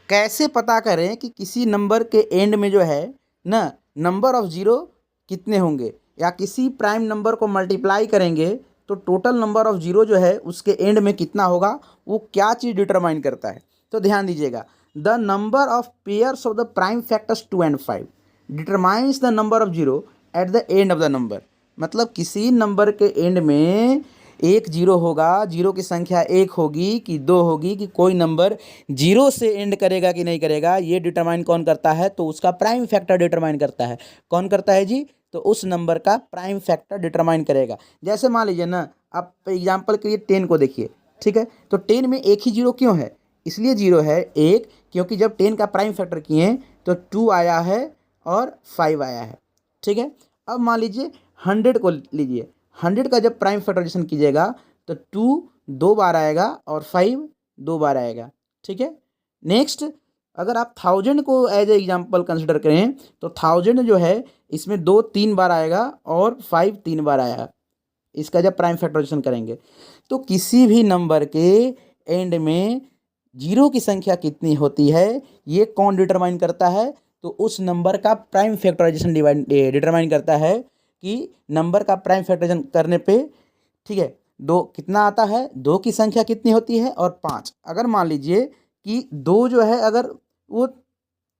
कैसे पता करें कि किसी नंबर के एंड में जो है ना नंबर ऑफ ज़ीरो कितने होंगे, या किसी प्राइम नंबर को मल्टीप्लाई करेंगे तो टोटल नंबर ऑफ ज़ीरो जो है उसके एंड में कितना होगा, वो क्या चीज़ डिटरमाइन करता है। तो ध्यान दीजिएगा, the number of pairs of the prime factors 2 and 5 determines the number of zero at the end of the number. मतलब किसी नंबर के एंड में एक जीरो होगा, जीरो की संख्या एक होगी कि दो होगी, कि कोई नंबर जीरो से एंड करेगा कि नहीं करेगा, ये डिटरमाइन कौन करता है, तो उसका प्राइम फैक्टर डिटरमाइन करता है। कौन करता है जी, तो उस नंबर का प्राइम फैक्टर डिटरमाइन करेगा। जैसे मान लीजिए ना, आप एग्जाम्पल के लिए 10 को देखिए, ठीक है। तो 10 में एक ही जीरो क्यों है, इसलिए जीरो है एक, क्योंकि जब 10 का प्राइम फैक्टर किए तो 2 आया है और 5 आया है, ठीक है। अब मान लीजिए 100 को लीजिए, 100 का जब प्राइम फैक्टराइजेशन कीजिएगा तो 2 दो बार आएगा और 5 दो बार आएगा, ठीक है। नेक्स्ट, अगर आप 1000 को एज ए एग्जाम्पल कंसिडर करें तो 1000 जो है इसमें 2 3 बार आएगा और 5 3 बार आएगा, इसका जब प्राइम फैक्टराइजेशन करेंगे। तो किसी भी नंबर के एंड में जीरो की संख्या कितनी होती है, ये कौन डिटरमाइन करता है, तो उस नंबर का प्राइम फैक्टराइजेशन डिटरमाइन करता है कि नंबर का प्राइम फैक्टराइजेशन करने पे, ठीक है, दो कितना आता है, दो की संख्या कितनी होती है और पाँच। अगर मान लीजिए कि दो जो है अगर वो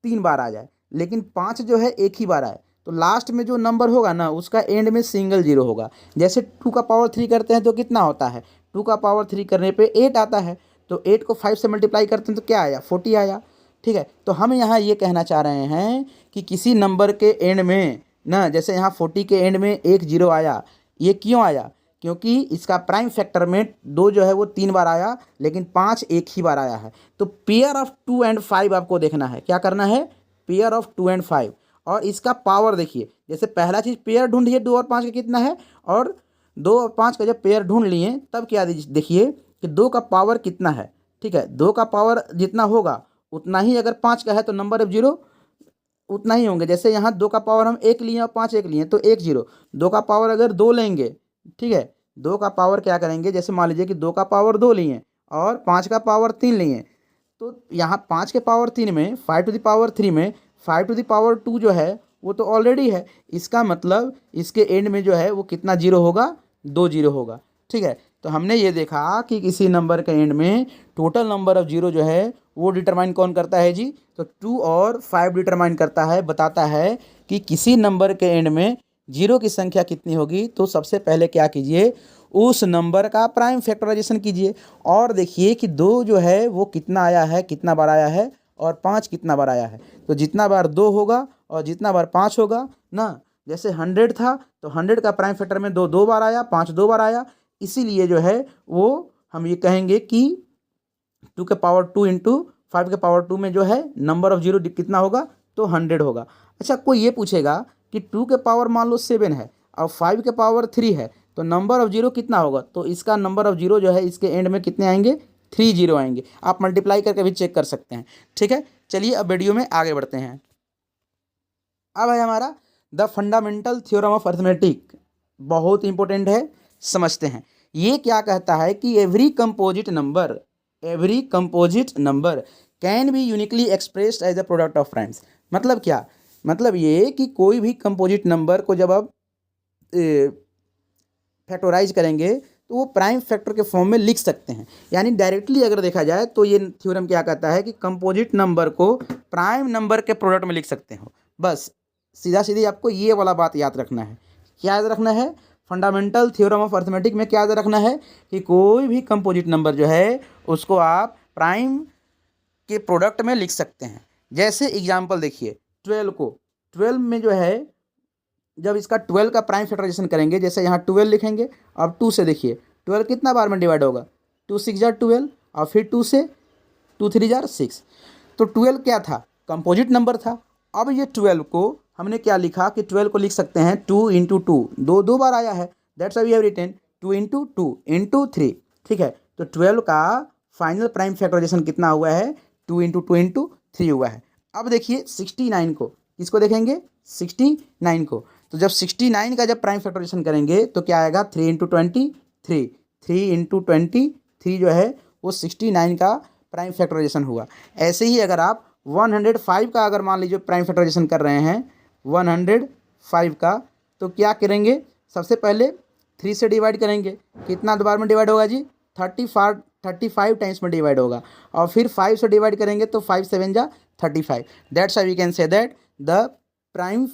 3 बार आ जाए लेकिन 5 जो है एक ही बार आए, तो लास्ट में जो नंबर होगा ना उसका एंड में सिंगल जीरो होगा। जैसे 2 का पावर 3 करते हैं तो कितना होता है, 2 का पावर 3 करने पे 8 आता है, तो 8 को 5 से मल्टीप्लाई करते हैं तो क्या आया, 40 आया, ठीक है। तो हम यहाँ ये कहना चाह रहे हैं कि किसी नंबर के एंड में ना, जैसे यहाँ 40 के एंड में एक जीरो आया, ये क्यों आया, क्योंकि इसका प्राइम फैक्टर में दो जो है वो 3 बार आया लेकिन 5 एक ही बार आया है। तो पेयर ऑफ 2 and 5 आपको देखना है, क्या करना है, पेयर ऑफ 2 and 5, और इसका पावर देखिए। जैसे पहला चीज़ पेयर ढूंढिए 2 और 5 का कितना है, और 2 और 5 का जब पेयर ढूंढ लिए तब क्या देखिए कि 2 का पावर कितना है, ठीक है। 2 का पावर जितना होगा उतना ही अगर 5 का है तो नंबर ऑफ जीरो उतना ही होंगे। जैसे यहाँ 2 का पावर हम एक लिए और 5 एक लिए तो एक जीरो, 2 का पावर अगर 2 लेंगे, ठीक है, 2 का पावर क्या करेंगे, जैसे मान लीजिए कि 2 का पावर 2 लिए और 5 का पावर 3 लिए, तो यहाँ 5 के पावर 3 में 5 टू द पावर 3 में 5 टू द पावर 2 जो है वो तो ऑलरेडी है। इसका मतलब इसके एंड में जो है वो कितना जीरो होगा, 2 जीरो होगा, ठीक है। तो हमने ये देखा कि किसी नंबर के एंड में टोटल नंबर ऑफ जीरो जो है वो डिटरमाइन कौन करता है जी, तो 2 और 5 डिटरमाइन करता है, बताता है कि किसी नंबर के एंड में जीरो की संख्या कितनी होगी। तो सबसे पहले क्या कीजिए, उस नंबर का प्राइम फैक्टराइजेशन कीजिए और देखिए कि 2 जो है वो कितना आया है, कितना बार आया है, और 5 कितना बार आया है। तो जितना बार 2 होगा और जितना बार 5 होगा ना, जैसे 100 था तो 100 का प्राइम फैक्टर में 2 दो बार आया, 5 दो बार आया, इसीलिए जो है वो हम ये कहेंगे कि 2 के पावर 2 इंटू 5 के पावर 2 में जो है नंबर ऑफ जीरो कितना होगा, तो 100 होगा। अच्छा, कोई ये पूछेगा कि 2 के पावर मान लो 7 है और 5 के पावर 3 है, तो नंबर ऑफ जीरो कितना होगा, तो इसका नंबर ऑफ जीरो जो है इसके एंड में कितने आएंगे, 3 जीरो आएंगे। आप मल्टीप्लाई करके भी चेक कर सकते हैं, ठीक है। चलिए अब वीडियो में आगे बढ़ते हैं। अब है हमारा the fundamental theorem of arithmetic, बहुत इंपॉर्टेंट है, समझते हैं। ये क्या कहता है कि every composite number can be uniquely expressed as a product of primes. मतलब क्या, मतलब ये कि कोई भी कंपोजिट नंबर को जब आप फैक्टराइज करेंगे तो वो प्राइम फैक्टर के फॉर्म में लिख सकते हैं। यानी डायरेक्टली अगर देखा जाए तो ये थ्योरम क्या कहता है कि कंपोजिट नंबर को प्राइम नंबर के प्रोडक्ट में लिख सकते हो। बस सीधा सीधी आपको ये वाला बात याद रखना है। क्या याद रखना है, फंडामेंटल थ्योरम ऑफ अर्थमेटिक में क्या याद रखना है कि कोई भी कंपोजिट नंबर जो है उसको आप प्राइम के प्रोडक्ट में लिख सकते हैं। जैसे एग्जाम्पल देखिए 12 को, 12 में जो है जब इसका 12 का प्राइम फैक्टराइजेशन करेंगे, जैसे यहाँ 12 लिखेंगे, अब 2 से देखिए 12 कितना बार में डिवाइड होगा, 2 6 जार 12 और फिर 2 से 2 3 जार 6। तो 12 क्या था, कंपोजिट नंबर था। अब ये 12 को हमने क्या लिखा कि 12 को लिख सकते हैं 2 इंटू 2, दो बार आया है, that's we have written 2 into 2 into 3, ठीक है। तो 12 का फाइनल प्राइम फैक्टराइजेशन कितना हुआ है, 2 इंटू 2 इंटू 3 हुआ है। अब देखिए 69 को, किसको देखेंगे, 69 को। तो जब 69 का जब प्राइम फैक्टराइजेशन करेंगे तो क्या आएगा, 3 इंटू 23, 3 इंटू 23 जो है वो 69 का प्राइम फैक्टराइजेशन हुआ। ऐसे ही अगर आप 105 का अगर मान लीजिए प्राइम फैक्टराइजेशन कर रहे हैं 105 का, तो क्या करेंगे, सबसे पहले 3 से डिवाइड करेंगे, कितना बार में डिवाइड होगा जी, 35 टाइम्स में डिवाइड होगा, और फिर 5 से डिवाइड करेंगे तो 5 7 जा 35। That's why we can say that the prime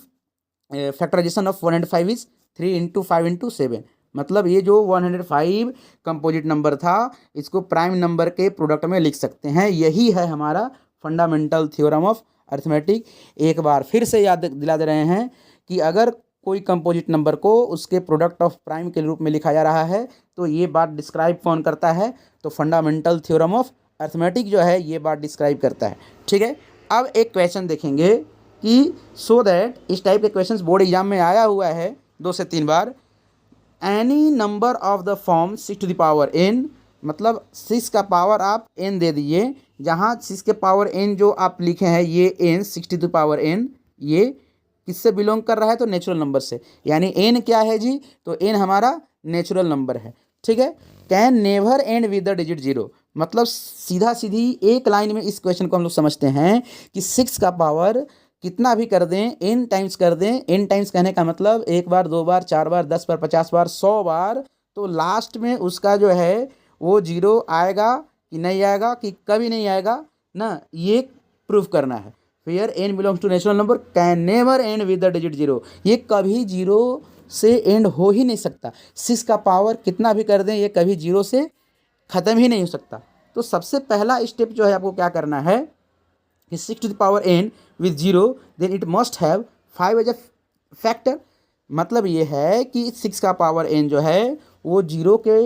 factorization of 105 is 3 into 5 into 7। मतलब ये जो 105 कंपोजिट नंबर था, इसको प्राइम नंबर के प्रोडक्ट में लिख सकते हैं। यही है हमारा फंडामेंटल थ्योरम ऑफ अर्थमेटिक। एक बार फिर से याद दिला दे रहे हैं कि अगर कोई कंपोजिट नंबर को उसके प्रोडक्ट ऑफ प्राइम के रूप में लिखा जा रहा है तो ये बात डिस्क्राइब कौन करता है, तो फंडामेंटल थ्योरम ऑफ अर्थमेटिक जो है ये बात डिस्क्राइब करता है। ठीक है, अब एक क्वेश्चन देखेंगे कि सो दैट इस टाइप के क्वेश्चंस बोर्ड एग्जाम में आया हुआ है 2 से 3 बार। Any number of the form 6 to the power n, मतलब 6 का पावर आप n दे दिए, जहाँ 6 के पावर n जो आप लिखे हैं ये n 6 to the power n, ये किससे बिलोंग कर रहा है, तो नेचुरल नंबर से। यानी n क्या है जी, तो n हमारा नेचुरल नंबर है। ठीक है, can never end with the digit 0, मतलब सीधा सीधी एक लाइन में इस क्वेश्चन को हम लोग समझते हैं कि 6 का पावर कितना भी कर दें, n टाइम्स कर दें, n टाइम्स कहने का मतलब 1 बार 2 बार 4 बार 10 बार 50 बार 100 बार, तो लास्ट में उसका जो है वो 0 आएगा कि नहीं आएगा, कि कभी नहीं आएगा ना, ये प्रूफ करना है। Where n belongs to natural number can never end with the digit 0, ये कभी 0 से एंड हो ही नहीं सकता। 6 का पावर कितना भी कर दें ये कभी 0 से ख़त्म ही नहीं हो सकता। तो सबसे पहला स्टेप जो है आपको क्या करना है कि 6 to the power n with 0 then it must have 5 as a factor. मतलब ये है कि 6 का पावर n जो है वो 0 के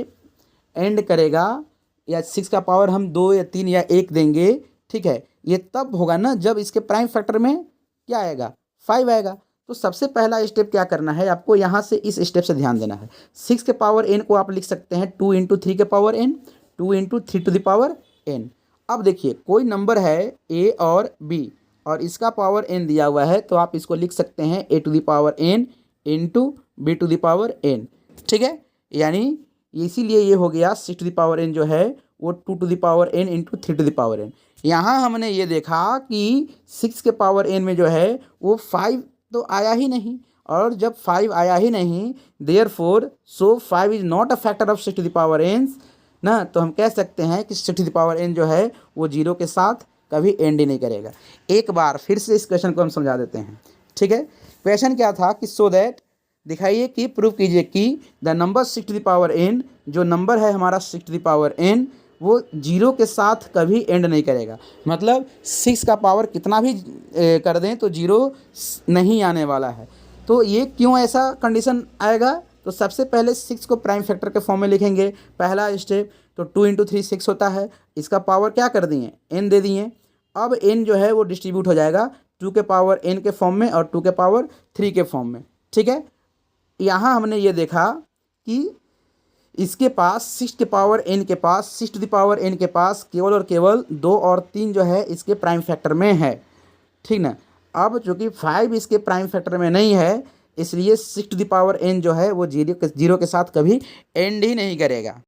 एंड करेगा, या 6 का पावर हम 2 या 3 या 1 देंगे। ठीक है, ये तब होगा ना जब इसके प्राइम फैक्टर में क्या आएगा, 5 आएगा। तो सबसे पहला स्टेप क्या करना है आपको, यहाँ से इस स्टेप से ध्यान देना है। 6 के पावर n को आप लिख सकते हैं 2 इंटू 3 के power n, 2 into 3 to the power n। अब देखिए कोई नंबर है a और b और इसका पावर n दिया हुआ है, तो आप इसको लिख सकते हैं a to the power n into b to the power n। ठीक है, यानी इसीलिए ये हो गया 6 टू द पावर n जो है वो 2 to the power n into 3 to the power n। यहाँ हमने ये देखा कि 6 के पावर n में जो है वो 5 तो आया ही नहीं, और जब 5 आया ही नहीं therefore so 5 is not a factor of 6 to the power n ना, तो हम कह सकते हैं कि 6 टू द पावर n जो है वो 0 के साथ कभी एंड ही नहीं करेगा। एक बार फिर से इस क्वेश्चन को हम समझा देते हैं। ठीक है, क्वेश्चन क्या था कि सो दैट, दिखाइए कि प्रूव कीजिए कि the number 6 to the power n, जो नंबर है हमारा 6 टू द पावर n वो 0 के साथ कभी एंड नहीं करेगा। मतलब 6 का पावर कितना भी कर दें तो 0 नहीं आने वाला है। तो ये क्यों ऐसा कंडीशन आएगा, तो सबसे पहले 6 को प्राइम फैक्टर के फॉर्म में लिखेंगे, पहला स्टेप। तो 2 इंटू 3 6 होता है, इसका पावर क्या कर दिए, n दे दिए। अब n जो है वो डिस्ट्रीब्यूट हो जाएगा 2 के पावर n के फॉर्म में और 2 के पावर 3 के फॉर्म में। ठीक है, यहाँ हमने ये देखा कि इसके पास 6 के पावर n के पास 6 टू द पावर n के पास केवल और केवल 2 और 3 जो है इसके प्राइम फैक्टर में है। ठीक ना, अब चूँकि 5 इसके प्राइम फैक्टर में नहीं है, इसलिए 6 टू द पावर n जो है वो 0 के साथ कभी एंड ही नहीं करेगा।